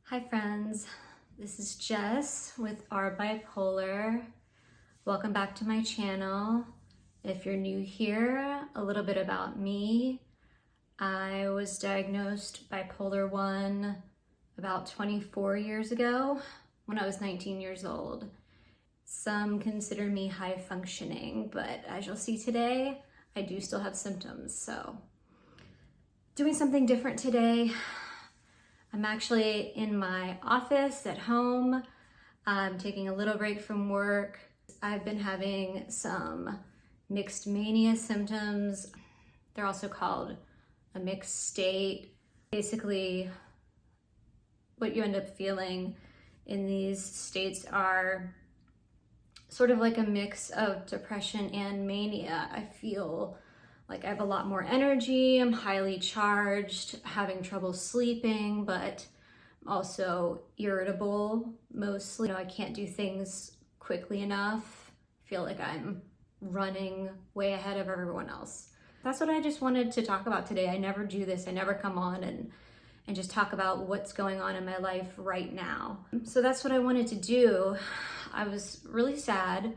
Hi friends, this is Jess with Our Bipolar. Welcome back to my channel. If you're new here, a little bit about me. I was diagnosed bipolar 1 about 24 years ago when I was 19 years old. Some consider me high functioning, but as you'll see today, I do still have symptoms. So doing something different today. I'm actually in my office at home. I'm taking a little break from work. I've been having some mixed mania symptoms. They're also called a mixed state. Basically, what you end up feeling in these states are sort of like a mix of depression and mania. I feel like I have a lot more energy, I'm highly charged, having trouble sleeping, but also irritable mostly. I can't do things quickly enough. I feel like I'm running way ahead of everyone else. That's what I just wanted to talk about today. I never do this. I never come on and just talk about what's going on in my life right now. So that's what I wanted to do. I was really sad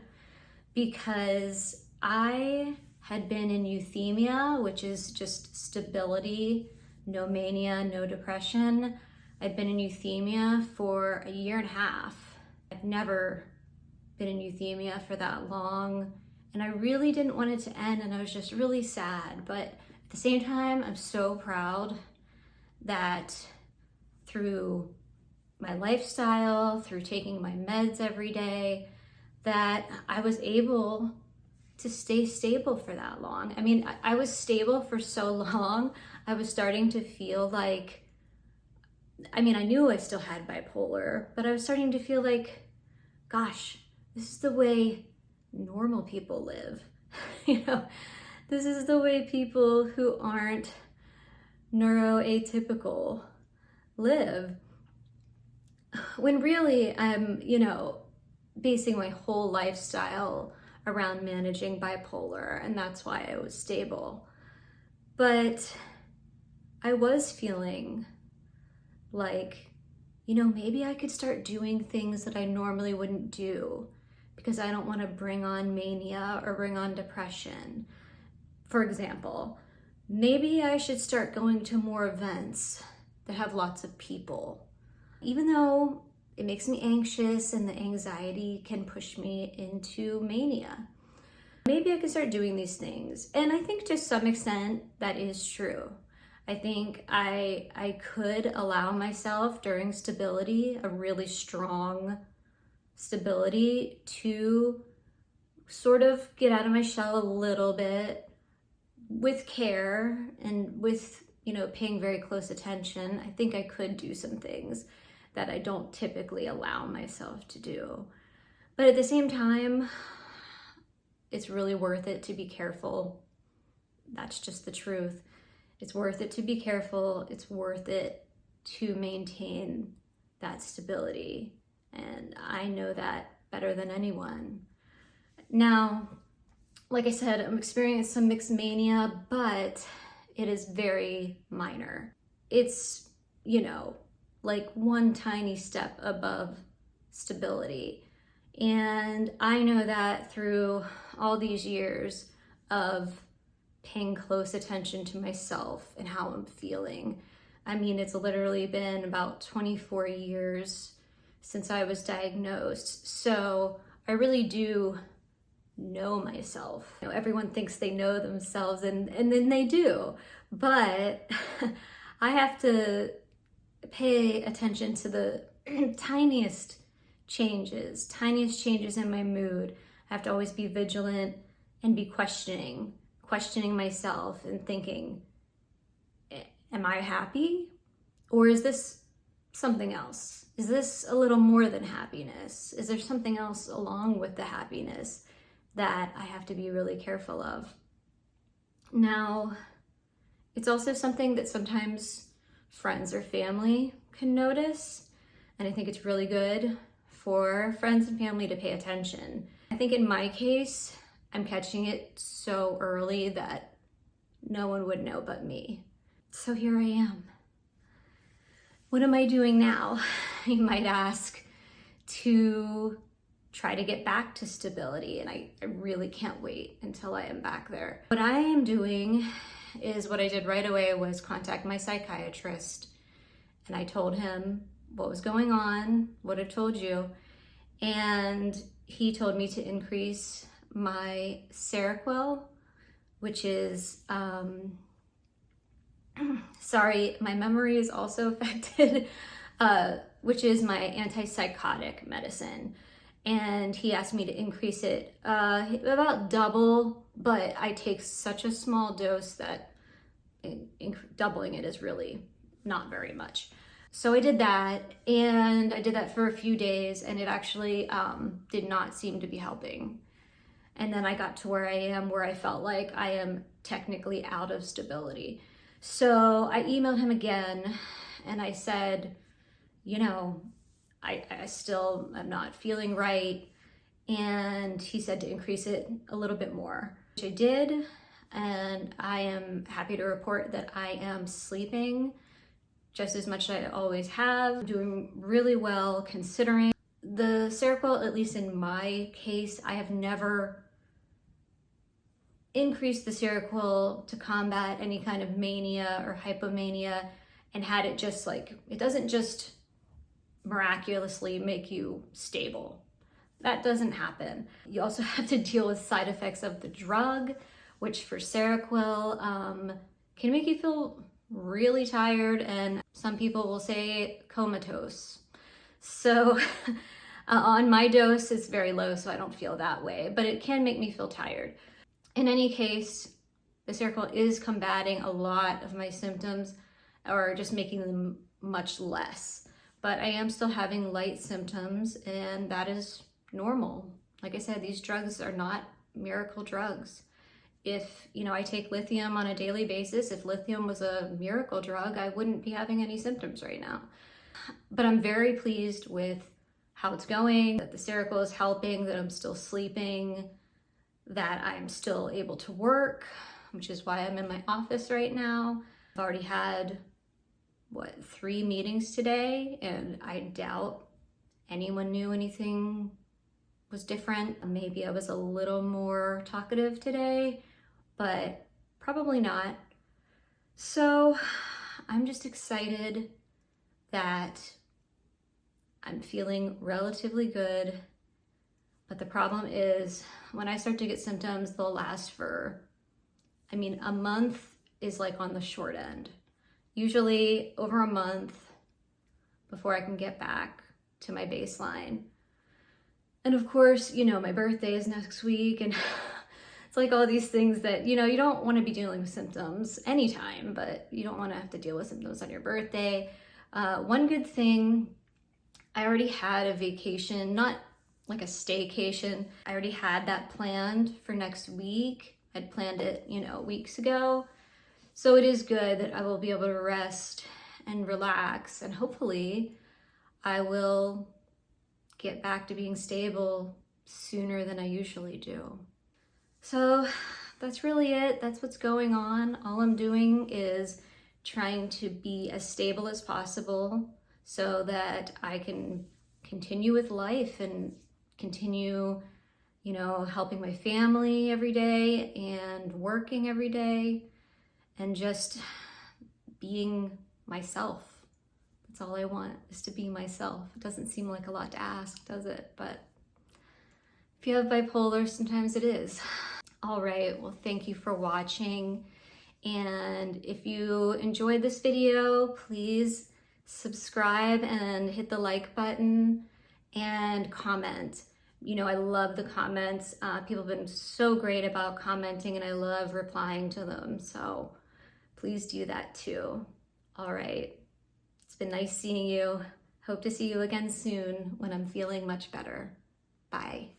because I had been in euthymia, which is just stability, no mania, no depression. I'd been in euthymia for a year and a half. I've never been in euthymia for that long, and I really didn't want it to end, and I was just really sad. But at the same time, I'm so proud that through my lifestyle, through taking my meds every day, that I was able to stay stable for that long. I mean, I was stable for so long, I was starting to feel like, I mean, I knew I still had bipolar, but I was starting to feel like, gosh, this is the way normal people live. This is the way people who aren't neuroatypical live. When really I'm, basing my whole lifestyle around managing bipolar, and that's why I was stable. But I was feeling like, maybe I could start doing things that I normally wouldn't do because I don't want to bring on mania or bring on depression. For example, maybe I should start going to more events that have lots of people. Even though it makes me anxious and the anxiety can push me into mania. Maybe I can start doing these things. And I think to some extent that is true. I think I could allow myself during stability, a really strong stability, to sort of get out of my shell a little bit with care and with, paying very close attention. I think I could do some things that I don't typically allow myself to do. But at the same time, it's really worth it to be careful. That's just the truth. It's worth it to be careful. It's worth it to maintain that stability. And I know that better than anyone. Now, like I said, I'm experiencing some mixed mania, but it is very minor. It's, like one tiny step above stability. And I know that through all these years of paying close attention to myself and how I'm feeling. I mean, it's literally been about 24 years since I was diagnosed. So I really do know myself. Everyone thinks they know themselves, and then they do. But I have to pay attention to the tiniest changes in my mood. I have to always be vigilant and be questioning myself and thinking, am I happy? Or is this something else? Is this a little more than happiness? Is there something else along with the happiness that I have to be really careful of? Now, it's also something that sometimes friends or family can notice, and I think it's really good for friends and family to pay attention. I think in my case, I'm catching it so early that no one would know but me. So here I am. What am I doing now? You might ask. To try to get back to stability, and I really can't wait until I am back there. What I am doing is what I did right away was contact my psychiatrist, and I told him what was going on, what I've told you, and he told me to increase my Seroquel, which is, sorry, my memory is also affected, which is my antipsychotic medicine. And he asked me to increase it about double, but I take such a small dose that doubling it is really not very much. So I did that, and I did that for a few days, and it actually did not seem to be helping. And then I got to where I am, where I felt like I am technically out of stability. So I emailed him again, and I said, you know, I still am not feeling right. And he said to increase it a little bit more, which I did. And I am happy to report that I am sleeping just as much as I always have, doing really well considering. The Seroquel, at least in my case, I have never increased the Seroquel to combat any kind of mania or hypomania and had it just like, it doesn't just miraculously make you stable. That doesn't happen. You also have to deal with side effects of the drug, which for Seroquel can make you feel really tired, and some people will say comatose. So on my dose, it's very low, so I don't feel that way, but it can make me feel tired. In any case, the Seroquel is combating a lot of my symptoms, or just making them much less. But I am still having light symptoms, and that is normal. Like I said, these drugs are not miracle drugs. If, you know, I take lithium on a daily basis, if lithium was a miracle drug, I wouldn't be having any symptoms right now. But I'm very pleased with how it's going, that the Seroquel is helping, that I'm still sleeping, that I'm still able to work, which is why I'm in my office right now. I've already had 3 meetings today, and I doubt anyone knew anything was different. Maybe I was a little more talkative today, but probably not. So I'm just excited that I'm feeling relatively good, but the problem is when I start to get symptoms, they'll last for, a month is like on the short end. Usually over a month before I can get back to my baseline. And of course, you know, my birthday is next week, and it's like all these things that, you know, you don't want to be dealing with symptoms anytime, but you don't want to have to deal with symptoms on your birthday. One good thing, I already had a vacation, not like a staycation. I already had that planned for next week. I'd planned it, you know, weeks ago. So it is good that I will be able to rest and relax, and hopefully I will get back to being stable sooner than I usually do. So that's really it. That's what's going on. All I'm doing is trying to be as stable as possible so that I can continue with life and continue, you know, helping my family every day and working every day and just being myself. That's all I want, is to be myself. It doesn't seem like a lot to ask, does it? But if you have bipolar, sometimes it is. All right, well, thank you for watching. And if you enjoyed this video, please subscribe and hit the like button and comment. You know, I love the comments. People have been so great about commenting, and I love replying to them. So please do that too. All right. It's been nice seeing you. Hope to see you again soon when I'm feeling much better. Bye.